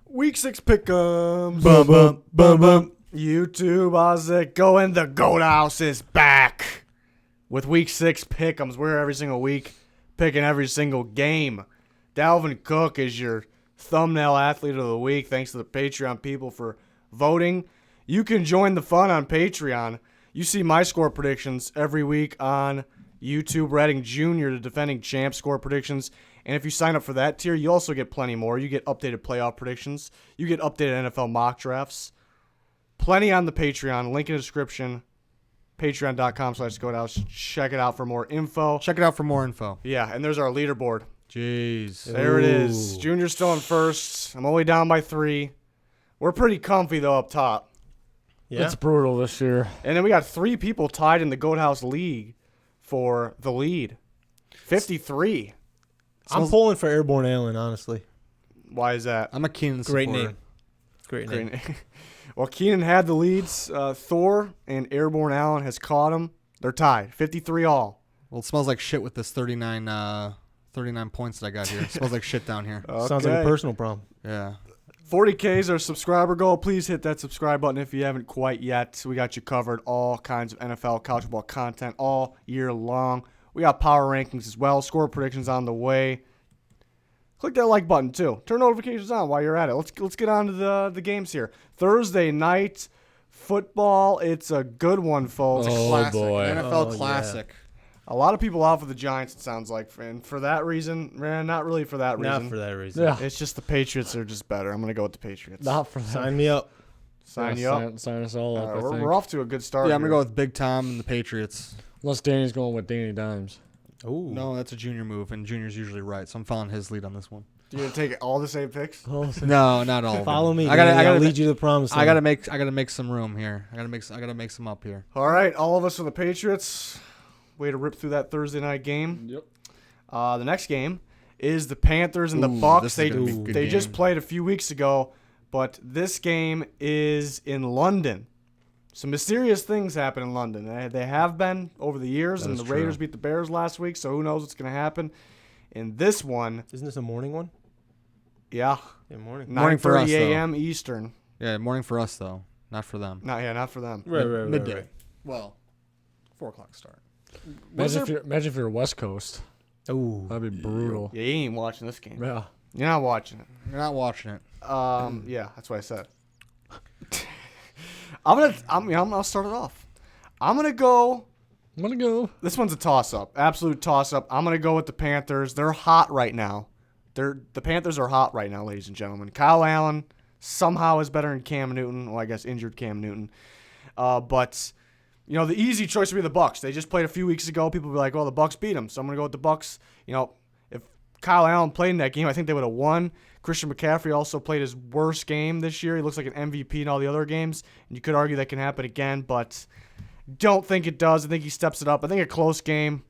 Week 6 pick'ems. Bum, bum, bum, bum. YouTube, how's it going? The Goat House is back with Week 6 pick'ems. We're every single week picking every single game. Dalvin Cook is your thumbnail athlete of the week. Thanks to the Patreon people for voting. You can join the fun on Patreon. You see my score predictions every week on YouTube. We're adding Junior to defending champ score predictions. And if you sign up for that tier, you also get plenty more. You get updated playoff predictions. You get updated NFL mock drafts. Plenty on the Patreon. Link in the description. Patreon.com/GoatHouse. Check it out for more info. Check it out for more info. Yeah, and there's our leaderboard. Jeez. There it is. Junior's still in first. I'm only down by 3. We're pretty comfy, though, up top. Yeah. It's brutal this year. And then we got 3 people tied in the Goat House League for the lead. 53. I'm pulling for Airborne Allen, honestly. Why is that? I'm a Keenan supporter. Great name. Great name. Great. Well, Keenan had the leads. Thor and Airborne Allen has caught him. They're tied. 53 all. Well, it smells like shit with this 39 points that I got here. It smells like shit down here. Sounds like a personal problem. Yeah. 40K is our subscriber goal. Please hit that subscribe button if you haven't quite yet. We got you covered. All kinds of NFL, college football content all year long. We got power rankings as well. Score predictions on the way. Click that like button, too. Turn notifications on while you're at it. Let's get on to the games here. Thursday night football. It's a good one, folks. Oh, Classic. boy. NFL Oh, classic. A lot of people out for the Giants, it sounds like. And for that reason, not really for that reason. Not for that reason. Yeah. It's just the Patriots are just better. I'm going to go with the Patriots. Not for that. Sign me up. Sign you up. Sign us all up, I think. We're off to a good start. Yeah, I'm going to here. go with Big Tom and the Patriots. Unless Danny's going with Danny Dimes. Ooh. No, that's a Junior move, and Junior's usually right, so I'm following his lead on this one. You going to take all the same picks? No, not all. Follow me. I gotta I'll lead you to the promised land. I gotta make some room here. I gotta make some up here. All right, all of us are the Patriots. Way to rip through that Thursday night game. Yep. The next game is the Panthers and the Ooh, Bucs. this is gonna be a good They game. just played a few weeks ago, but this game is in London. Some mysterious things happen in London. They have been over the years, That and is the Raiders true. beat the Bears last week, so who knows what's going to happen. In this one, Isn't this a morning one? yeah, Yeah, morning. Morning for 9:30 us, though. a.m. Eastern. Yeah, morning for us though, not for them. Not for them. Midday. Well, 4 o'clock start. Imagine if you're West Coast. Ooh. That'd be brutal. Yeah, you ain't watching this game. Yeah. You're not watching it. You're not watching it. Yeah, that's what I said. I'll start it off. I'm gonna go. This one's a toss-up, absolute toss-up. I'm gonna go with the Panthers. They're hot right now. The Panthers are hot right now, ladies and gentlemen. Kyle Allen somehow is better than Cam Newton. Well, I guess injured Cam Newton. But you know, the easy choice would be the Bucs. They just played a few weeks ago. People would be like, "Well, the Bucs beat them," so I'm gonna go with the Bucs. You know, if Kyle Allen played in that game, I think they would have won. Christian McCaffrey also played his worst game this year. He looks like an MVP in all the other games, and you could argue that can happen again, but don't think it does. I think he steps it up. I think a close game,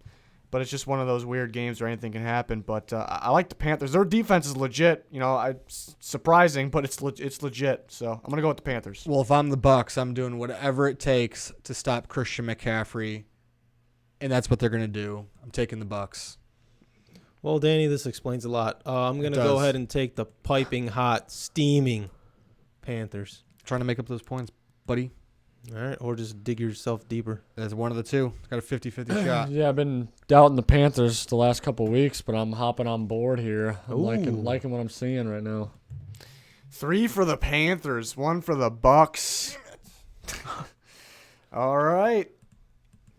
but it's just one of those weird games where anything can happen. But I like the Panthers. Their defense is legit. You know, surprising, but it's legit. So I'm gonna go with the Panthers. Well, if I'm the Bucks, I'm doing whatever it takes to stop Christian McCaffrey, and that's what they're gonna do. I'm taking the Bucks. Well, Danny, this explains a lot. I'm going to does. go ahead and take the piping hot, steaming Panthers. Trying to make up those points, buddy. All right, or just dig yourself deeper. That's one of the two. It's got a 50-50 shot. Yeah, I've been doubting the Panthers the last couple of weeks, but I'm hopping on board here. I'm Ooh. liking what I'm seeing right now. 3 for the Panthers, 1 for the Bucks. All right.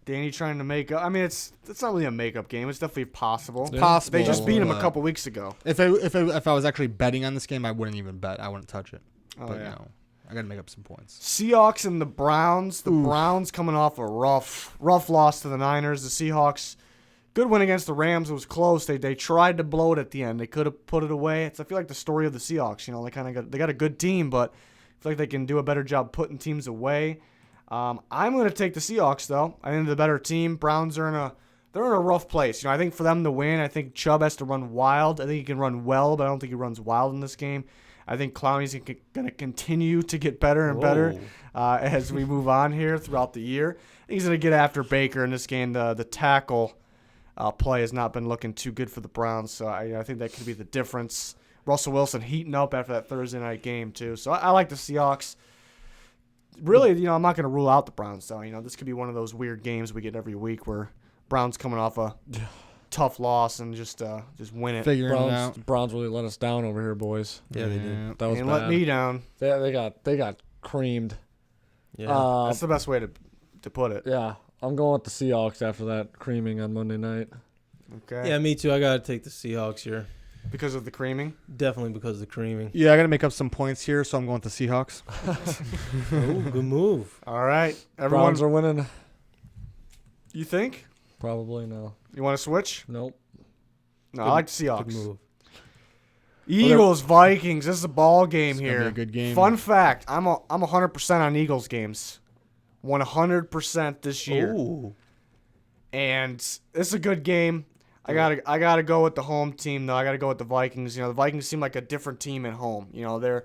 Danny trying to make up. I mean, it's not really a makeup game. It's definitely possible. Yeah. Possible. They just beat him a but couple weeks ago. If I was actually betting on this game, I wouldn't even bet. I wouldn't touch it. Oh, But yeah. no, I got to make up some points. Seahawks and the Browns. The Browns coming off a rough loss to the Niners. The Seahawks, good win against the Rams. It was close. They tried to blow it at the end. They could have put it away. I feel like the story of the Seahawks. You know, they got a good team, but I feel like they can do a better job putting teams away. I'm going to take the Seahawks though. I think they're the better team. Browns are in a rough place. You know, I think for them to win, I think Chubb has to run wild. I think he can run well, but I don't think he runs wild in this game. I think Clowney's going to continue to get better and better as we move on here throughout the year. I think he's going to get after Baker in this game. The tackle play has not been looking too good for the Browns, so I think that could be the difference. Russell Wilson heating up after that Thursday night game too. So I like the Seahawks. Really, I'm not going to rule out the Browns though. This could be one of those weird games we get every week where Browns coming off a tough loss and just win it. Figuring it out. Browns really let us down over here, boys. Yeah, they did. That was and bad. let me down. They got creamed. Yeah. That's the best way to put it. Yeah, I'm going with the Seahawks after that creaming on Monday night. Okay. Yeah, me too. I got to take the Seahawks here. Because of the creaming? Definitely because of the creaming. Yeah, I got to make up some points here, so I'm going with the Seahawks. Oh, good move. All right. Browns are winning. You think? Probably no. You want to switch? Nope. No, I like the Seahawks. Good move. Eagles, Vikings. This is a ball game It's here. gonna be a good game. Fun fact, I'm 100% on Eagles games. 100% this year. Ooh. And it's a good game. I gotta go with the home team though. I gotta go with the Vikings. The Vikings seem like a different team at home. They're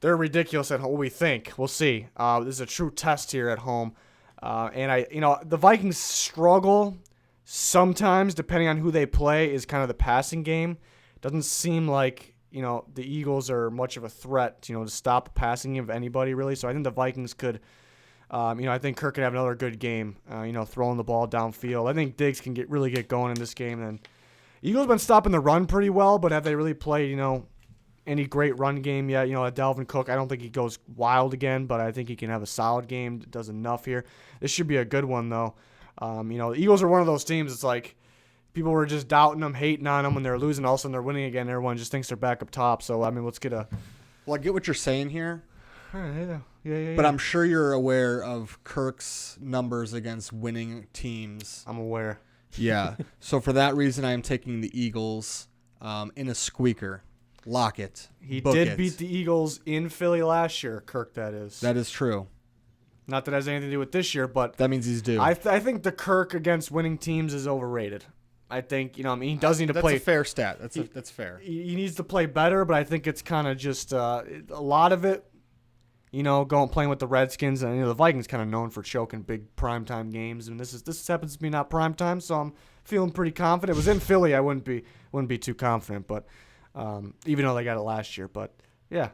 ridiculous at home. We think. We'll see. This is a true test here at home. And the Vikings struggle sometimes depending on who they play is kind of the passing game. Doesn't seem like, the Eagles are much of a threat, to stop a passing game of anybody really. So I think the Vikings could I think Kirk could have another good game, throwing the ball downfield. I think Diggs can really get going in this game. And Eagles been stopping the run pretty well, but have they really played, any great run game yet? Dalvin Cook, I don't think he goes wild again, but I think he can have a solid game. Does enough here. This should be a good one, though. The Eagles are one of those teams. It's like people were just doubting them, hating on them when they're losing. All of a sudden they're winning again. Everyone just thinks they're back up top. So, let's get a... Well, I get what you're saying here. All right, yeah. But I'm sure you're aware of Kirk's numbers against winning teams. I'm aware. Yeah. So for that reason, I am taking the Eagles in a squeaker. Lock it. He Book did it. beat the Eagles in Philly last year, Kirk, that is. That is true. Not that it has anything to do with this year, but That means he's due. I think the Kirk against winning teams is overrated. I think, he does need to play. That's a fair stat. That's fair. He needs to play better, but I think it's kind of just a lot of it, playing with the Redskins. And the Vikings kind of known for choking big primetime games. And this happens to be not primetime, so I'm feeling pretty confident. It was in Philly. I wouldn't be too confident, but even though they got it last year. But, yeah.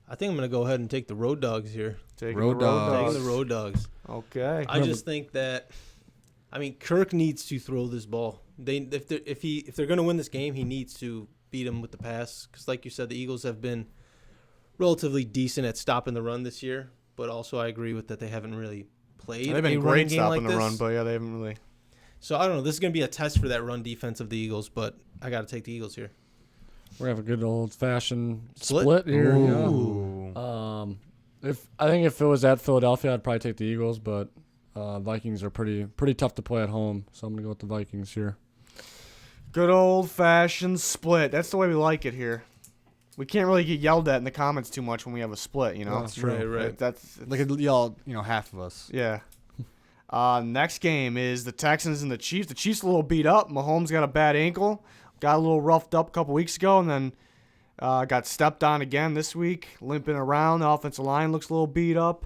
I think I'm going to go ahead and take the Road Dogs here. Taking Road the Dogs. Taking the Road Dogs. Okay. I just think that, Kirk needs to throw this ball. If they're going to win this game, he needs to beat them with the pass. Because, like you said, the Eagles have been relatively decent at stopping the run this year. But also, I agree with that they haven't really played. They've been a great running game stopping like the this. run, but yeah, they haven't really. So I don't know. This is going to be a test for that run defense of the Eagles, but I got to take the Eagles here. We're gonna have a good old fashioned split here. Ooh. Yeah. If it was at Philadelphia, I'd probably take the Eagles, but Vikings are pretty tough to play at home, so I'm gonna go with the Vikings here. Good old-fashioned split. That's the way we like it here. We can't really get yelled at in the comments too much when we have a split, That's true. Right. That's Like y'all, half of us. yeah. Next game is the Texans and the Chiefs. The Chiefs a little beat up. Mahomes got a bad ankle. Got a little roughed up a couple weeks ago, and then got stepped on again this week, limping around. The offensive line looks a little beat up.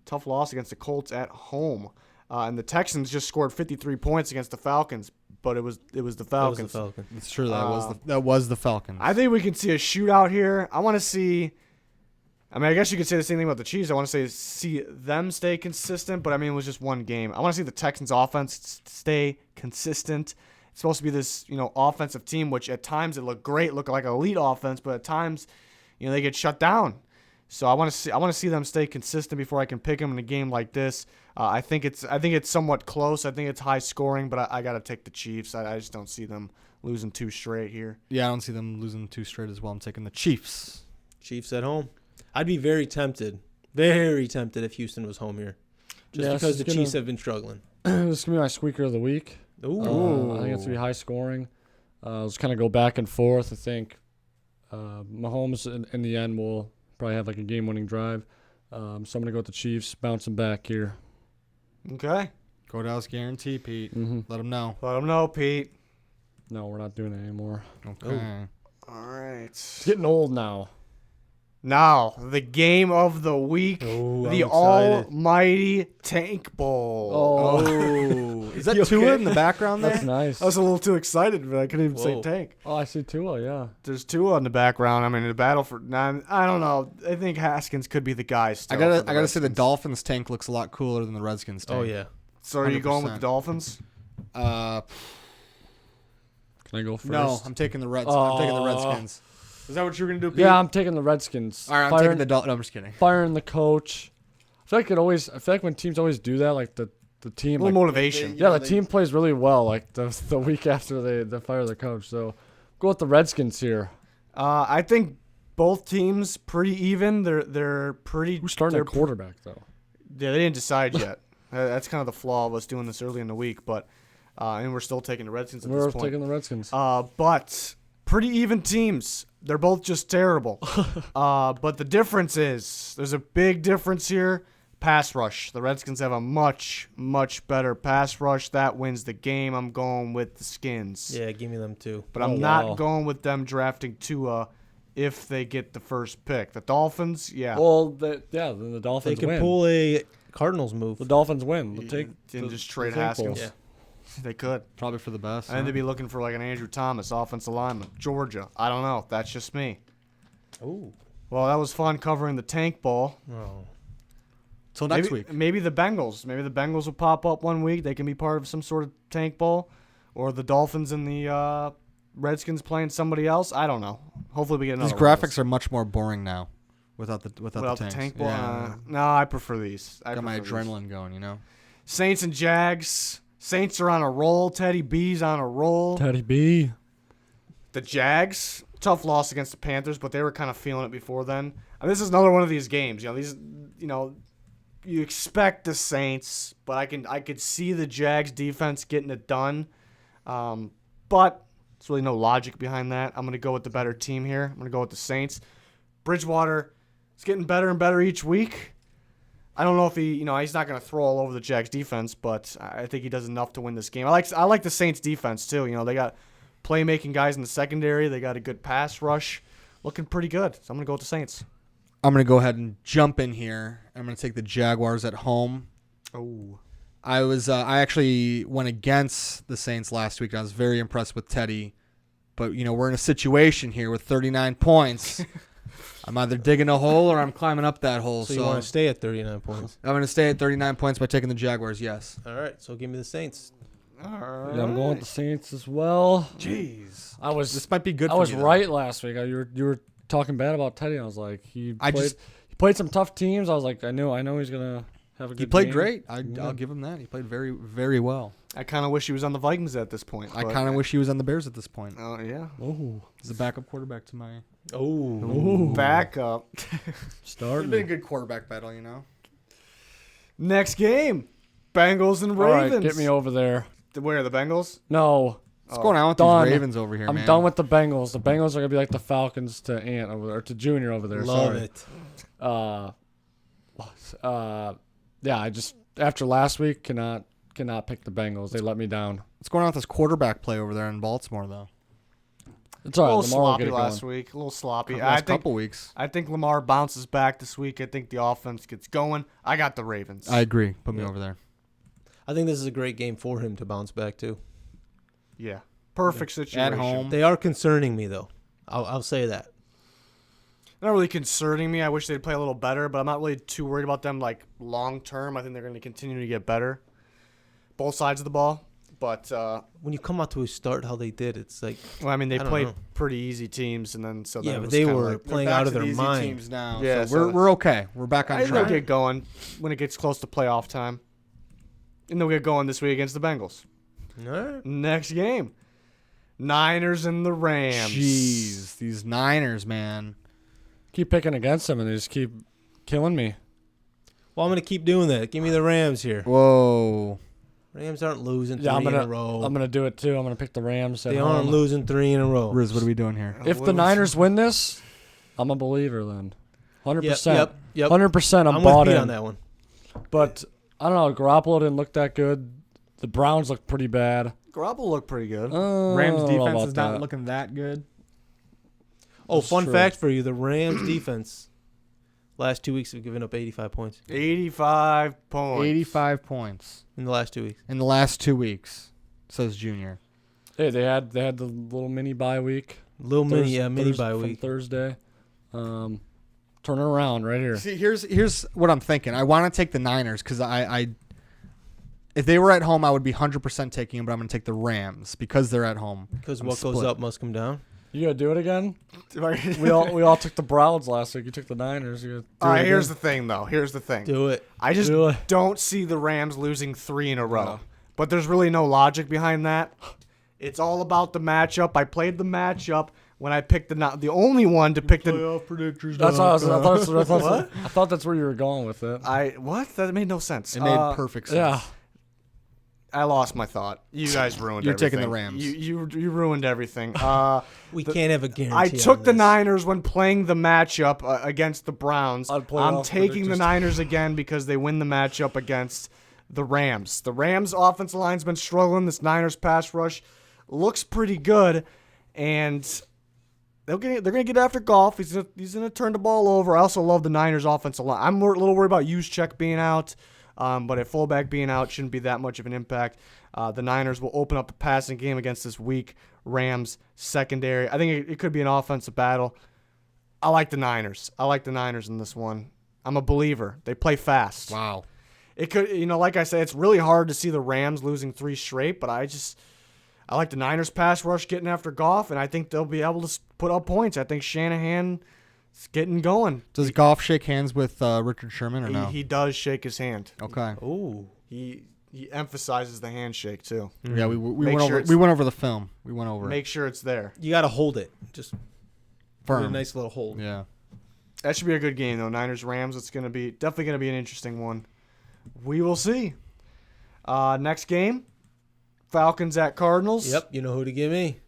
Tough loss against the Colts at home. And the Texans just scored 53 points against the Falcons, but it was the Falcons. It's true. That was the Falcons. I think we can see a shootout here. I want to see. I guess you could say the same thing about the Chiefs. I want to see them stay consistent, but it was just one game. I want to see the Texans offense stay consistent. It's supposed to be this, offensive team, which at times it look great, look like an elite offense, but at times, they get shut down. So I want to see them stay consistent before I can pick them in a game like this. I think it's somewhat close. I think it's high scoring, but I got to take the Chiefs. I just don't see them losing 2 straight here. Yeah, I don't see them losing 2 straight as well. I'm taking the Chiefs. Chiefs at home. I'd be very tempted if Houston was home here. Just because the Chiefs have been struggling. This is going to be my squeaker of the week. Ooh. I think it's going to be high scoring. Let's kind of go back and forth. I think Mahomes in the end will probably have like a game-winning drive. So I'm going to go with the Chiefs, bouncing back here. Okay. Go Dallas guarantee, Pete. Mm-hmm. Let them know. Let them know, Pete. No, we're not doing it anymore. Okay. All right. It's getting old now. Now, the game of the week, Oh, the I'm excited. almighty Tank Bowl. Oh, Is that You Tua okay? in the background there? That's nice. I was a little too excited, but I couldn't even say Whoa. tank. Oh, I see Tua. Yeah. There's Tua in the background. I mean, the battle for I don't know. I think Haskins could be the guy still. I for gotta the say the Redskins. Dolphins tank looks a lot cooler than the Redskins tank. Oh yeah. So are you going with the 100%. Dolphins? Uh, Can I go first? no, I'm taking the Reds. I'm taking the Redskins. Is that what you're gonna do, Pete? Yeah, I'm taking the Redskins. All right, I'm Firing- taking the Dolphins. No, I'm just kidding. firing the coach. I feel like when teams always do that, like the team, A little like, motivation. yeah, the team plays really well. Like the week after they fire their coach. So go with the Redskins here. I think both teams pretty even. They're pretty. Who's starting they're at quarterback though? Yeah, they didn't decide yet. That's kind of the flaw of us doing this early in the week, but and we're still taking the Redskins at We're this point. taking the Redskins. But pretty even teams. They're both just terrible. But the difference is there's a big difference here. Pass rush. The Redskins have a much, much better pass rush. That wins the game. I'm going with the Skins. Yeah, give me them too. But Oh, I'm not wow. going with them drafting Tua if they get the first pick. The Dolphins, yeah. Well, then the Dolphins They can win. pull a Cardinals move. The Dolphins win. They'll take and the- just trade the tank Haskins. balls. Yeah. They could. Probably for the best. And they'd be looking for like an Andrew Thomas, offensive lineman. Georgia. I don't know. That's just me. Ooh. Well, that was fun covering the tank ball. Oh. Till next maybe, week. Maybe the Bengals. Maybe the Bengals will pop up one week. They can be part of some sort of tank ball. Or the Dolphins and the Redskins playing somebody else. I don't know. Hopefully we get another These graphics are much more boring now, without the without the tanks. tank ball. Yeah. No, I prefer these. I Got my prefer these. adrenaline going, you know. Saints and Jags. Saints are on a roll. Teddy B's on a roll. Teddy B. The Jags, tough loss against the Panthers, but they were kind of feeling it before then. And this is another one of these games. You expect the Saints, but I could see the Jags defense getting it done. But there's really no logic behind that. I'm gonna go with the better team here. I'm gonna go with the Saints. Bridgewater is getting better and better each week. I don't know if he's not gonna throw all over the Jags defense, but I think he does enough to win this game. I like the Saints defense too. They got playmaking guys in the secondary. They got a good pass rush, looking pretty good. So I'm gonna go with the Saints. I'm gonna go ahead and jump in here. I'm gonna take the Jaguars at home. Oh, I actually went against the Saints last week. I was very impressed with Teddy, but we're in a situation here with 39 points. I'm either digging a hole or I'm climbing up that hole. So So, you want to stay at 39 points? I'm gonna stay at 39 points by taking the Jaguars. Yes. All right. So give me the Saints. all right. Yeah, I'm going with the Saints as well. Jeez. I was This might be good. I for was me, though. right last week. You were talking bad about Teddy. And I was like, he I played, just- he played some tough teams. I was like, I know he's gonna have a good. He played game. great. Yeah. I'll give him that. He played very, very well. I kind of wish he was on the Vikings at this point. I kind of wish he was on the Bears at this point. Oh yeah. Oh, He's a backup quarterback to my. Oh. Back up. starting. It's been a good quarterback battle, Next game, Bengals and All right, Ravens. get me over there. Where the Bengals? No, What's going on with done. these Ravens over here, I'm man? done with the Bengals. The Bengals are gonna be like the Falcons to Ant over there, or to Junior over there. Love Sorry. it. Yeah. I just after last week cannot pick the Bengals. They let me down. What's going on with this quarterback play over there in Baltimore, though? It's A all right. little Lamar will sloppy get it last going. week. A little sloppy. Last couple weeks. I think Lamar bounces back this week. I think the offense gets going. I got the Ravens. I agree. Put me Yeah. over there. I think this is a great game for him to bounce back too. Yeah. Perfect situation. home. They are concerning me though. I'll say that. Not really concerning me. I wish they'd play a little better, but I'm not really too worried about them like long term. I think they're going to continue to get better. Both sides of the ball. But When you come out to a start how they did, it's like well, I mean, they I don't played know. pretty easy teams, and then so then yeah, it but was they kinda were like, playing They're back out of to their the easy mind. teams now. Yeah, so so- we're okay. We're back on I think they'll track. get going when it gets close to playoff time, and they'll get going this week against the Bengals. All right. Next game, Niners and the Rams. Jeez, these Niners, man. Keep picking against them, and they just keep killing me. Well, I'm gonna keep doing that. Give me the Rams here. Whoa. Rams aren't losing Yeah, three in a row. I'm gonna do it too. I'm gonna pick the Rams. At They home. aren't losing 3 in a row. Riz, what are we doing here? If the Niners win this, I'm a believer then. 100%. Yep. 100%. I'm I'm bought with Pete in. on that one. But I don't know. Garoppolo didn't look that good. The Browns looked pretty bad. Garoppolo looked pretty good. Rams I don't know defense about is not that. looking that good. Oh, That's fun true. fact for you: the Rams defense Last 2 weeks have given up 85 points 85 points. 85 points in the last 2 weeks. in the last 2 weeks, says Junior. Hey, they had the little mini bye week. Mini bye from week. Thursday. Turn it around right here. See, here's what I'm thinking. I want to take the Niners because I if they were at home, I would be 100% taking them, but I'm going to take the Rams because they're at home. Because I'm what goes split. up must come down. You gotta do it again? we all took the Browns last week. You took the Niners. You All right, here's the thing, though. Here's the thing. Do it. I just Do it. don't see the Rams losing 3 in a row. No. But there's really no logic behind that. It's all about the matchup. I played the matchup when I picked the only one to pick the predictors. That's all I thought that's where you were going with it. what? That made no sense. It made perfect sense. Yeah. I lost my thought. You guys ruined You're everything. taking the Rams. You ruined everything. We can't have a guarantee. I took on the this. Niners when playing the matchup against the Browns. On I'm playoff taking the predictors. Niners again because they win the matchup against the Rams. The Rams' offensive line's been struggling. This Niners pass rush looks pretty good, and they're gonna get after Goff. He's gonna turn the ball over. I also love the Niners' offensive line. I'm a little worried about Juszczyk being out. But at fullback being out shouldn't be that much of an impact. The Niners will open up the passing game against this weak Rams secondary. I think it could be an offensive battle. I like the Niners. I like the Niners in this one. I'm a believer. They play fast. Wow. It could, like I say, it's really hard to see the Rams losing 3 straight, but I like the Niners pass rush getting after Goff, and I think they'll be able to put up points. I think Shanahan is getting going. Does Goff shake hands with Richard Sherman or no? He does shake his hand. Okay. Ooh. He emphasizes the handshake too. Yeah, we Make went sure over. it's- We went over the film. We went over it. Make sure it's there. You got to hold it. Just put a Firm. nice little hold. Yeah. That should be a good game though. Niners Rams. It's definitely gonna be an interesting one. We will see. Next game, Falcons at Cardinals. Yep. You know who to give me.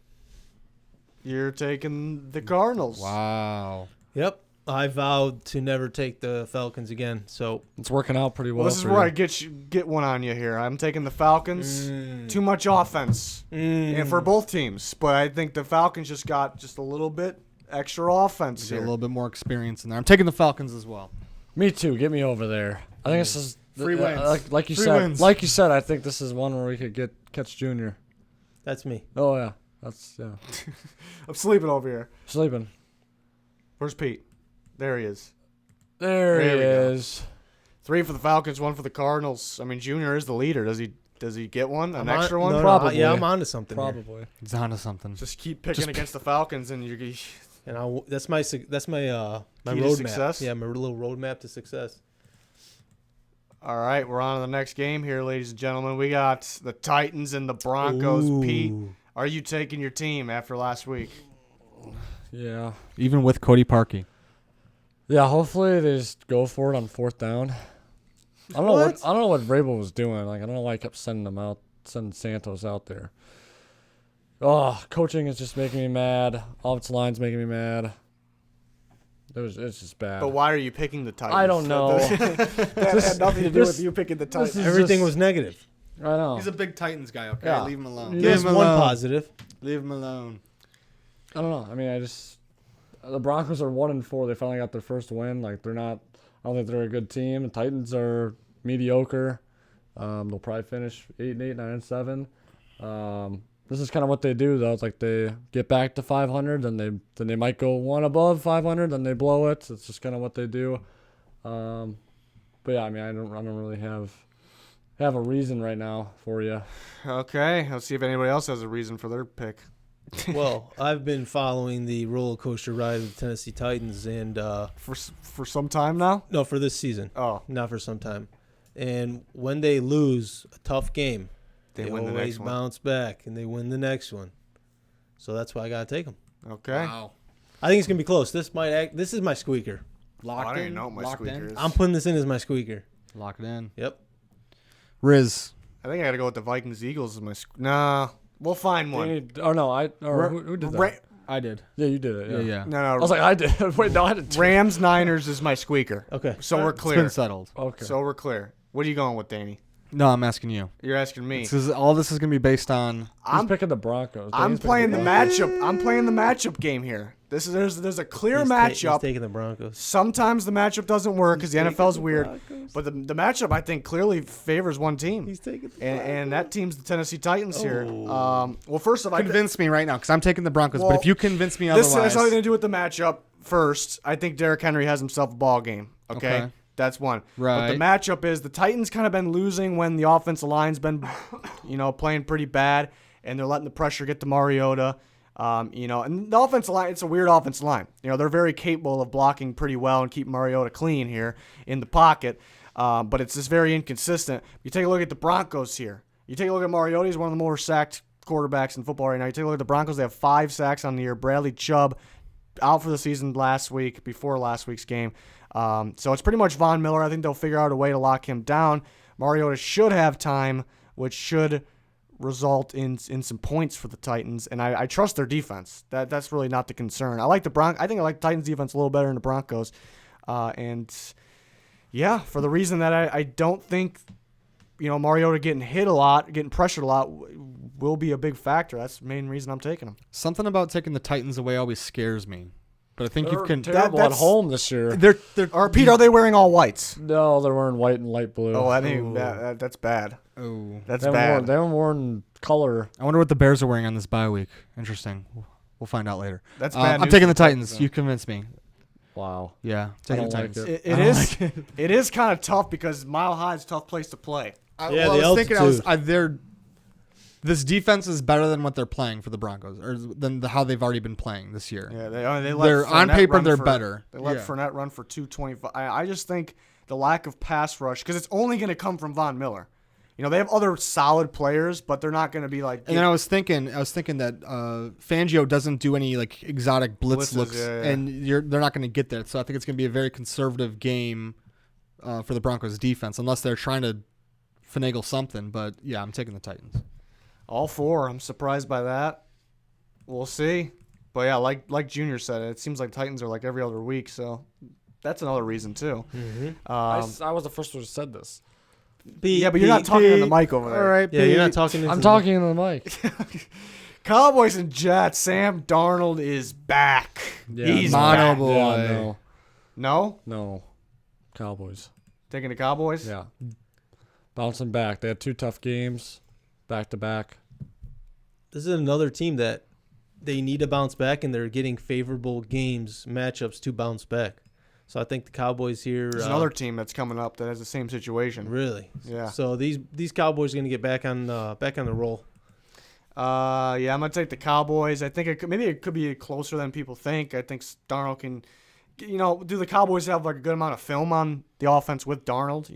You're taking the Cardinals. Wow. Yep. I vowed to never take the Falcons again. So It's working out pretty well. Well, this is for where you. I get one on you here. I'm taking the Falcons. Too much offense, and for both teams. But I think the Falcons just got a little bit extra offense Get a here. little bit more experience in there. I'm taking the Falcons as well. Me too. Get me over there. I think this is Free wins. Like you Free said. wins. Like you said, I think this is one where we could catch Junior. that's me. Oh yeah, that's I'm sleeping over here. sleeping. Where's Pete? There he is. There he we go. is. 3 for the Falcons, 1 for the Cardinals. I mean, Junior is the leader. Does he get one? An extra one? No, Probably. yeah, I'm on to something. Here. Probably. He's onto something. Just keep picking against the Falcons, and you're. And that's my Key to roadmap. success? Yeah, my little roadmap to success. All right, we're on to the next game here, ladies and gentlemen. We got the Titans and the Broncos. Ooh. Pete, are you taking your team after last week? Yeah. Even with Cody Parkey. Yeah. Hopefully they just go for it on 4th down. I don't know what Vrabel was doing. Like I don't know why he kept sending Santos out there. Oh, coaching is just making me mad. Offensive line's making me mad. It's just bad. But why are you picking the Titans? I don't know. That had nothing to do with you picking the Titans. is Everything just- was negative. I know. He's a big Titans guy, okay? Yeah. Leave him alone. Yeah. There's Leave him one alone. positive. Leave him alone. I don't know. I mean, the Broncos are 1-4. They finally got their first win. Like they're not. I don't think they're a good team. The Titans are mediocre. They'll probably finish 8-8, 9-7. This is kind of what they do though. It's like they get back to 500, then they might go one above 500, then they blow it. It's just kind of what they do. But yeah, I mean, I don't really have a reason right now for you. Okay, let's see if anybody else has a reason for their pick. Well, I've been following the roller coaster ride of the Tennessee Titans, and For some time now? no, for this season, Oh, not for some time. And when they lose a tough game, they they win the always next one. bounce back and they win the next one. So that's why I gotta take them. Okay. Wow. I think it's gonna be close. This is my squeaker. Locked I don't in. even know what my Locked squeaker in. is. I'm putting this in as my squeaker. Lock it in. Yep. Riz. I think I got to go with the Vikings Eagles as my. Nah, we'll find one. Oh no, Ra- who did that? Ra- I did. Yeah, you did it. Yeah, Yeah. yeah. no, I was like, I did. Wait, no, I didn't. Rams Niners is my squeaker. Okay. So we're It's clear. been settled. Okay. So we're clear. What are you going with, Danny? No, I'm asking you. You're asking me. Because all this is going to be based on... I'm I'm picking the Broncos. I'm Danny's picking playing the Broncos. matchup. I'm playing the matchup game here. There's a clear He's matchup. taking the Broncos. Sometimes the matchup doesn't work because the NFL is the weird. Broncos. But the matchup, I think, clearly favors one team. He's taking the And that team's the Tennessee Titans here. Well, first of all, Convince me right now because I'm taking the Broncos. Well, but if you convince me this otherwise, has nothing to do with the matchup. First, I think Derrick Henry has himself a ball game. Okay? That's one. But the matchup is the Titans kind of been losing when the offensive line's been, playing pretty bad, and they're letting the pressure get to Mariota. And the offensive line, it's a weird offensive line. They're very capable of blocking pretty well and keeping Mariota clean here in the pocket. But it's just very inconsistent. You take a look at the Broncos here. You take a look at Mariota. He's one of the more sacked quarterbacks in football right now. You take a look at the Broncos. They have 5 sacks on the year. Bradley Chubb out for the season before last week's game. So it's pretty much Von Miller. I think they'll figure out a way to lock him down. Mariota should have time, which should result in some points for the Titans, and I trust their defense. That's really not the concern. I think I like the Titans defense a little better than the Broncos, and for the reason that I don't think Mariota getting hit a lot, getting pressured a lot will be a big factor. That's the main reason I'm taking them. Something about taking the Titans away always scares me. But I think you can. Terrible at home this year. Pete, are they wearing all whites? No, they're wearing white and light blue. Oh, I think that's bad. Oh, that's bad. They haven't worn color. I wonder what the Bears are wearing on this bye week. Interesting. We'll find out later. That's bad. I'm taking the Titans. You convinced me. Wow. Yeah, taking the Titans. It is kind of tough because Mile High is a tough place to play. I was thinking this defense is better than what they're playing for the Broncos, or than how they've already been playing this year. Yeah, they're on paper they're better. They let Fournette run for 225. I just think the lack of pass rush, because it's only going to come from Von Miller. They have other solid players, but they're not going to be like. And then I was thinking that Fangio doesn't do any like exotic blitz looks, and they're not going to get that. So I think it's going to be a very conservative game for the Broncos defense, unless they're trying to finagle something. But yeah, I'm taking the Titans. All 4. I'm surprised by that. We'll see. But yeah, like Junior said, it seems like Titans are like every other week, so that's another reason too. Mm-hmm. I was the first one who said this. But you're not talking in the mic over there. All right, yeah, you're not talking. I'm talking in the mic. Cowboys and Jets. Sam Darnold is back. Yeah, He's mono back. boy. Yeah, No? No. Cowboys. Taking the Cowboys? Yeah. Bouncing back. They had 2 tough games back to back. This is another team that they need to bounce back, and they're getting favorable matchups to bounce back. So I think the Cowboys here. There's another team that's coming up that has the same situation. Really? Yeah. So these Cowboys are going to get back on the roll. I'm gonna take the Cowboys. I think it could be closer than people think. I think Darnold can. Do the Cowboys have like a good amount of film on the offense with Darnold?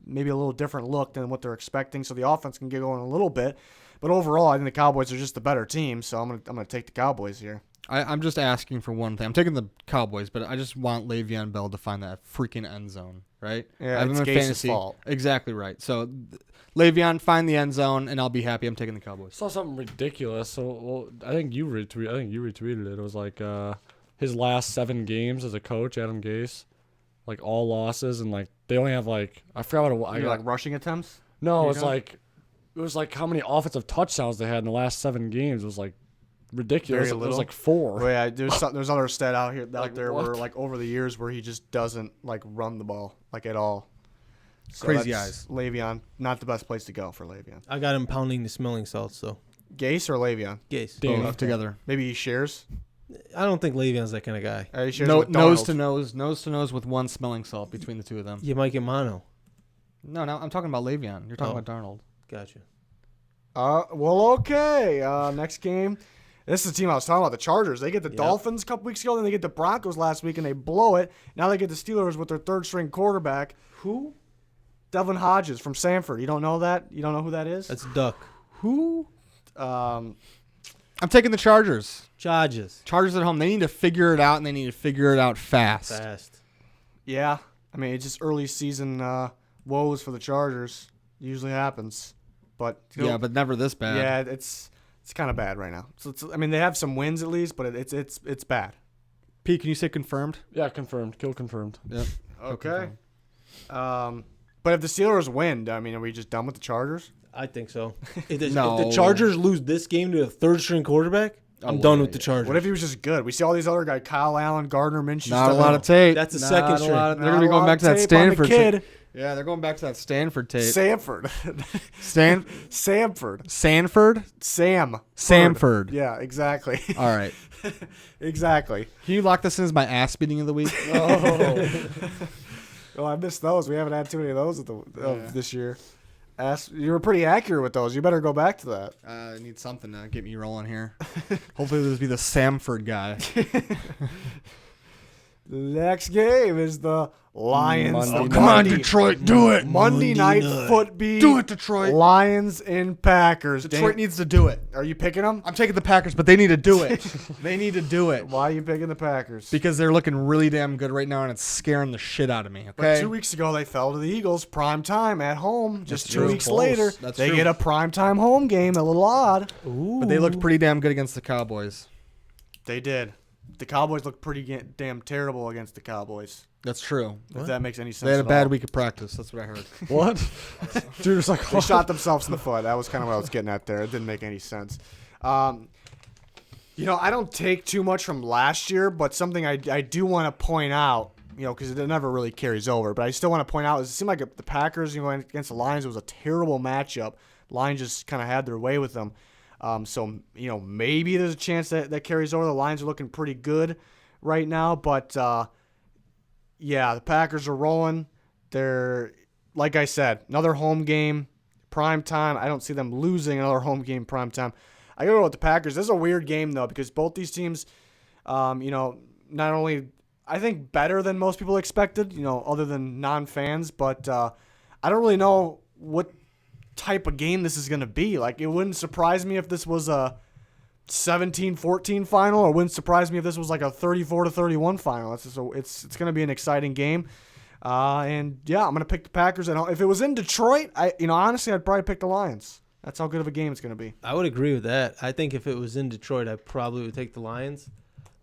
Maybe a little different look than what they're expecting, so the offense can get going a little bit. But overall, I think the Cowboys are just the better team, so I'm gonna take the Cowboys here. I'm just asking for one thing. I'm taking the Cowboys, but I just want Le'Veon Bell to find that freaking end zone, right? Yeah, it's Gase's fault. Exactly right. So, Le'Veon, find the end zone, and I'll be happy. I'm taking the Cowboys. Saw something ridiculous. So I think you retweeted it. It was like his last 7 games as a coach, Adam Gase, like all losses, and like they only have like I forgot what it was. Like rushing attempts? No, it was like how many offensive touchdowns they had in the last 7 games. It was like ridiculous. It was like 4. Oh, yeah, there's other stat out there what? where like over the years where he just doesn't like run the ball like at all. So Crazy eyes. Le'Veon, not the best place to go for Le'Veon. I got him pounding the smelling salts, though. Gase or Le'Veon? Gase. Both together. Maybe he shares. I don't think Le'Veon's that kind of guy. He shares No, with nose Darnold. to nose with one smelling salt between the two of them. You might get mono. No, I'm talking about Le'Veon. You're talking about Darnold. Gotcha. Well, okay. Next game. This is the team I was talking about, the Chargers. They get the Dolphins a couple weeks ago, then they get the Broncos last week, and they blow it. Now they get the Steelers with their third-string quarterback. Who? Devlin Hodges from Sanford. You don't know that? You don't know who that is? That's Duck. Who? I'm taking the Chargers. Chargers at home. They need to figure it out, and they need to figure it out fast. Yeah. I mean, it's just early season woes for the Chargers. Usually happens. But but never this bad. Yeah, it's kind of bad right now. So they have some wins at least, but it's bad. Pete, can you say confirmed? Yeah, confirmed. Kill confirmed. Yep. Okay. But if the Steelers win, are we just done with the Chargers? I think so. No. If the Chargers lose this game to a third-string quarterback, I'm done with the Chargers. What if he was just good? We see all these other guys, Kyle Allen, Gardner Minshew. Not a lot of tape. That's a second string. They're going to be going back to that Stanford kid. tape. Yeah, they're going back to that Stanford tape. Samford. Sanford? Samford. Yeah, exactly. All right. Exactly. Can you lock this in as my ass beating of the week? Oh. Well, I missed those. We haven't had too many of those this year. You were pretty accurate with those. You better go back to that. I need something to get me rolling here. Hopefully this will be the Samford guy. The next game is the Lions. Come on, Detroit, do it. Monday night football. Do it, Detroit. Lions and Packers. Detroit needs to do it. Are you picking them? I'm taking the Packers, but they need to do it. They need to do it. Why are you picking the Packers? Because they're looking really damn good right now, and it's scaring the shit out of me. Okay. But 2 weeks ago, they fell to the Eagles prime time at home. Just That's 2 true. weeks Close. later, That's they true. get a prime time home game. A little odd. Ooh. But they looked pretty damn good against the Cowboys. They did. The Cowboys looked pretty damn terrible against the Cowboys. That's true. If that makes any sense. They had a at bad all. week of practice. That's what I heard. What? Dude, it's like They shot themselves in the foot. That was kind of what I was getting at there. It didn't make any sense. I don't take too much from last year, but something I do want to point out, because it never really carries over, but I still want to point out is it seemed like the Packers, against the Lions, it was a terrible matchup. Lions just kind of had their way with them. So maybe there's a chance that carries over. The Lions are looking pretty good right now, but the Packers are rolling. They're, like I said, another home game, prime time. I don't see them losing another home game, prime time. I gotta go with the Packers. This is a weird game, though, because both these teams, not only, I think, better than most people expected, other than non-fans, but I don't really know what type of game this is going to be. Like, it wouldn't surprise me if this was a 17-14 final, or it wouldn't surprise me if this was like a 34-31 final. It's going to be an exciting game. I'm going to pick the Packers at home. If it was in Detroit, honestly, I'd probably pick the Lions. That's how good of a game it's going to be. I would agree with that. I think if it was in Detroit, I probably would take the Lions.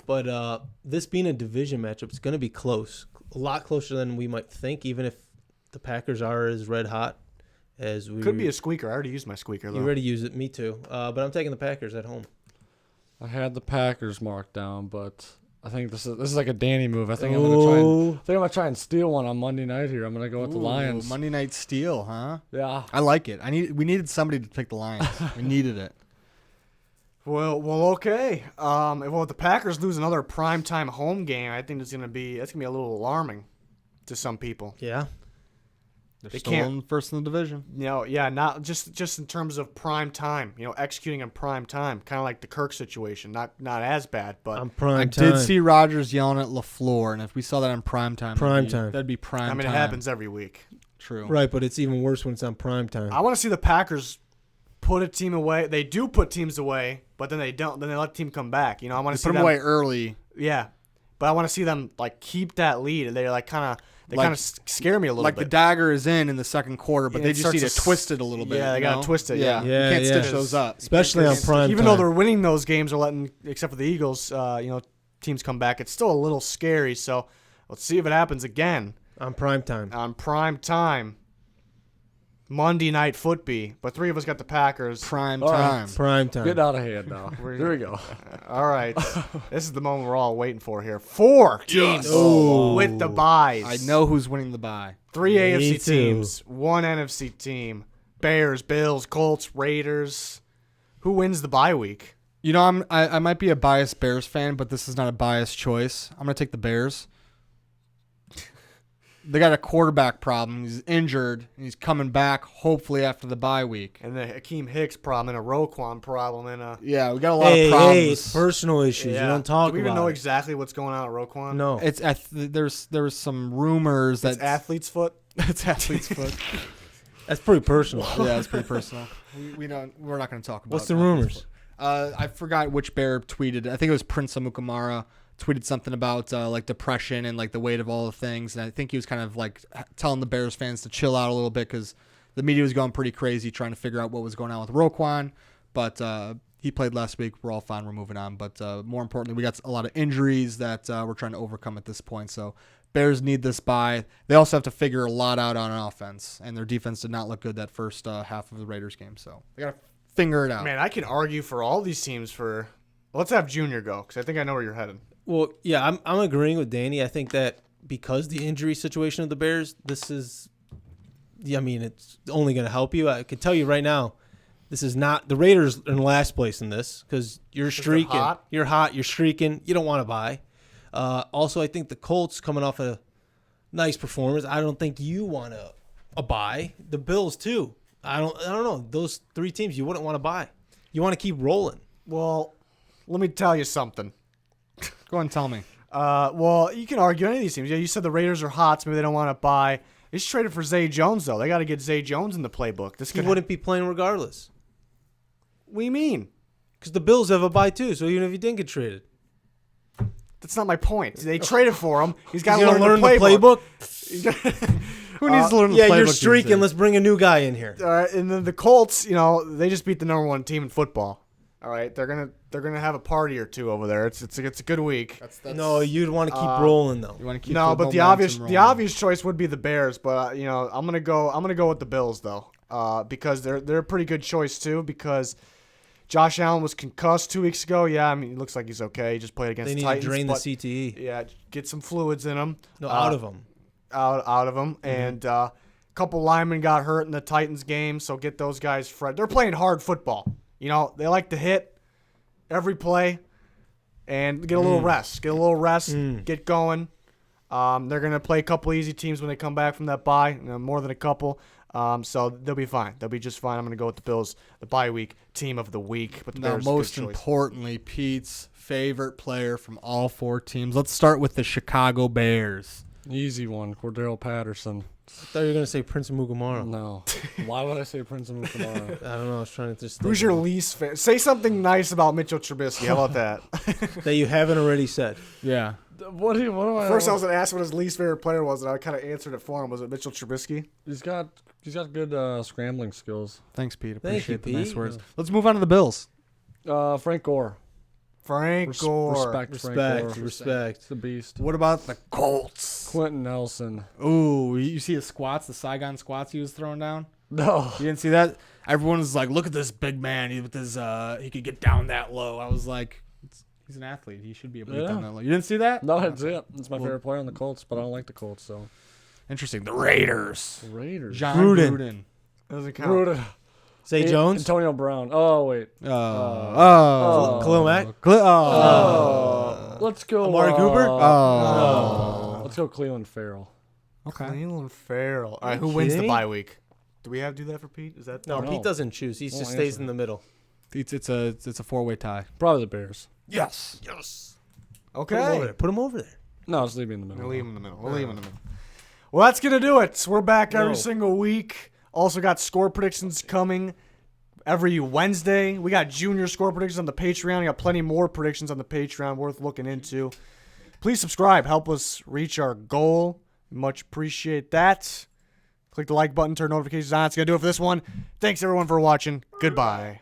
But this being a division matchup, it's going to be close. A lot closer than we might think, even if the Packers are as red hot as we... Could be a squeaker. I already used my squeaker, though. You already used it. Me too. But I'm taking the Packers at home. I had the Packers marked down, but I think this is like a Danny move. I think I'm gonna try and steal one on Monday night here. I'm gonna go with the Lions. Monday Night Steal, huh? Yeah. I like it. We needed somebody to pick the Lions. We needed it. Well, okay. If the Packers lose another primetime home game, I think that's gonna be a little alarming to some people. Yeah. They're They still can't- in first in the division. Not just in terms of prime time. Executing in prime time, kind of like the Kirk situation. Not as bad, but I'm prime I time. did see Rodgers yelling at LaFleur, and if we saw that on prime time, that'd be prime time. it happens every week. True. Right, but it's even worse when it's on prime time. I want to see the Packers put a team away. They do put teams away, but then they don't. Then they let the team come back. I want to see Put them away early. Yeah, but I want to see them keep that lead, and they're kind of scare me a little Like bit. the dagger is in the second quarter, but Yeah, they it just need to starts to twist it a little bit. Yeah, they gotta twist it, yeah. You can't Yeah, stitch those up. Especially on prime Even time. though they're winning those games, or letting, except for the Eagles, teams come back. It's still a little scary. So let's see if it happens again on prime time. on prime time. Monday night football, but three of us got the Packers. Prime All right. time. Prime time. Get out of hand now. There we go. All right, this is the moment we're all waiting for here. 4 teams Oh. with the byes. I know who's winning the bye. 3 Me AFC too. teams, 1 NFC team. Bears, Bills, Colts, Raiders. Who wins the bye week? I might be a biased Bears fan, but this is not a biased choice. I'm gonna take the Bears. They got a quarterback problem. He's injured, and he's coming back hopefully after the bye week. And the Hakeem Hicks problem, and a Roquan problem, and a... Yeah, we got a lot of Hey, problems. it's personal issues. Yeah. You don't talk Do we about even know it. exactly what's going on at Roquan? No. There was some rumors that It's athlete's foot. it's athlete's foot. That's pretty personal. Yeah, it's pretty personal. We're not going to talk about. What's the athlete's rumors? foot. I forgot which bear tweeted. I think it was Prince Amukamara tweeted something about depression and the weight of all the things, and I think he was kind of telling the Bears fans to chill out a little bit because the media was going pretty crazy trying to figure out what was going on with Roquan. But he played last week. We're all fine. We're moving on. But more importantly, we got a lot of injuries that we're trying to overcome at this point. So Bears need this bye. They also have to figure a lot out on offense, and their defense did not look good that first half of the Raiders game. So they got to figure it out. Man, I can argue for all these teams for Let's have Junior go because I think I know where you're headed. Well, yeah, I'm agreeing with Danny. I think that because the injury situation of the Bears, this is, it's only going to help you. I can tell you right now, this is not the Raiders are in last place in this because you're streaking. Hot. You're hot. You're streaking. You don't want to buy. Also, I think the Colts coming off a nice performance. I don't think you want a buy. The Bills too. I don't know. Those three teams you wouldn't want to buy. You want to keep rolling. Well, let me tell you something. Go ahead and tell me. Well, you can argue any of these teams. Yeah, you said the Raiders are hot, so maybe they don't want to buy. They just traded for Zay Jones, though. They got to get Zay Jones in the playbook. He wouldn't be playing regardless. What do you mean? Because the Bills have a buy too, so even if he didn't get traded. That's not my point. They traded for him. He's got to He's gonna learn the playbook. Who needs to learn the Yeah, playbook you're these streaking. days? Let's bring a new guy in here. And then the Colts, they just beat the number one team in football. All right, they're gonna have a party or two over there. It's a good week. That's No, you'd want to keep rolling though. You want to keep No, the but the momentum rolling. obvious choice would be the Bears. But I'm gonna go with the Bills though, because they're a pretty good choice too. Because Josh Allen was concussed 2 weeks ago. Yeah, he looks like he's okay. He just played against They the need Titans. to drain the but, CTE. Yeah, get some fluids in him. No, out of them. Out of him, and a couple linemen got hurt in the Titans game. So get those guys fresh. They're playing hard football. They like to hit every play and get a little rest. Get going. They're going to play a couple easy teams when they come back from that bye, more than a couple. So they'll be fine. They'll be just fine. I'm going to go with the Bills, the bye week team of the week. But the Now, Bears, most good choice. importantly, Pete's favorite player from all four teams. Let's start with the Chicago Bears. Easy one, Cordero Patterson. I thought you were gonna say Prince Mugamara. No. Why would I say Prince of Mukamara? I don't know. I was trying to just. Who's think your of least favorite? Say something nice about Mitchell Trubisky. How about that? that you haven't already said? Yeah. What am I? First, I was going to ask what his least favorite player was, and I kind of answered it for him. Was it Mitchell Trubisky? He's got good scrambling skills. Thanks, Pete. Thank you, Appreciate the nice Pete. words. Let's move on to the Bills. Frank Gore. Frank Gore. Respect. Frank Gore. It's Respect. the beast. What about the Colts? Quentin Nelson. Ooh, you see the squats, the Saigon squats he was throwing down? No. You didn't see that? Everyone was like, look at this big man. He could get down that low. I was like, he's an athlete. He should be able to get down that low. You didn't see that? No, that's it. It's my favorite player on the Colts, but I don't like the Colts, so. Interesting. The Raiders. Raiders. John Gruden. Gruden. Doesn't count. Gruden. Zay Jones. Antonio Brown. Oh, wait. Khalil Mack. Let's go. Amari Cooper? Let's go Cleveland Farrell. Okay. Cleveland Farrell. All right, who you wins the kidding me? bye week? Do we have to do that for Pete? Is that No, No. Pete doesn't choose. He Won't just stays answer. in the middle. It's a four-way tie. Probably the Bears. Yes. Yes. okay? Put him over there. Put him over there. No, just leave me in the middle. We'll leave him in the middle. Well, that's gonna do it. We're back every single week. Also got score predictions coming every Wednesday. We got junior score predictions on the Patreon. We got plenty more predictions on the Patreon worth looking into. Please subscribe. Help us reach our goal. Much appreciate that. Click the like button, turn notifications on. That's going to do it for this one. Thanks, everyone, for watching. Goodbye.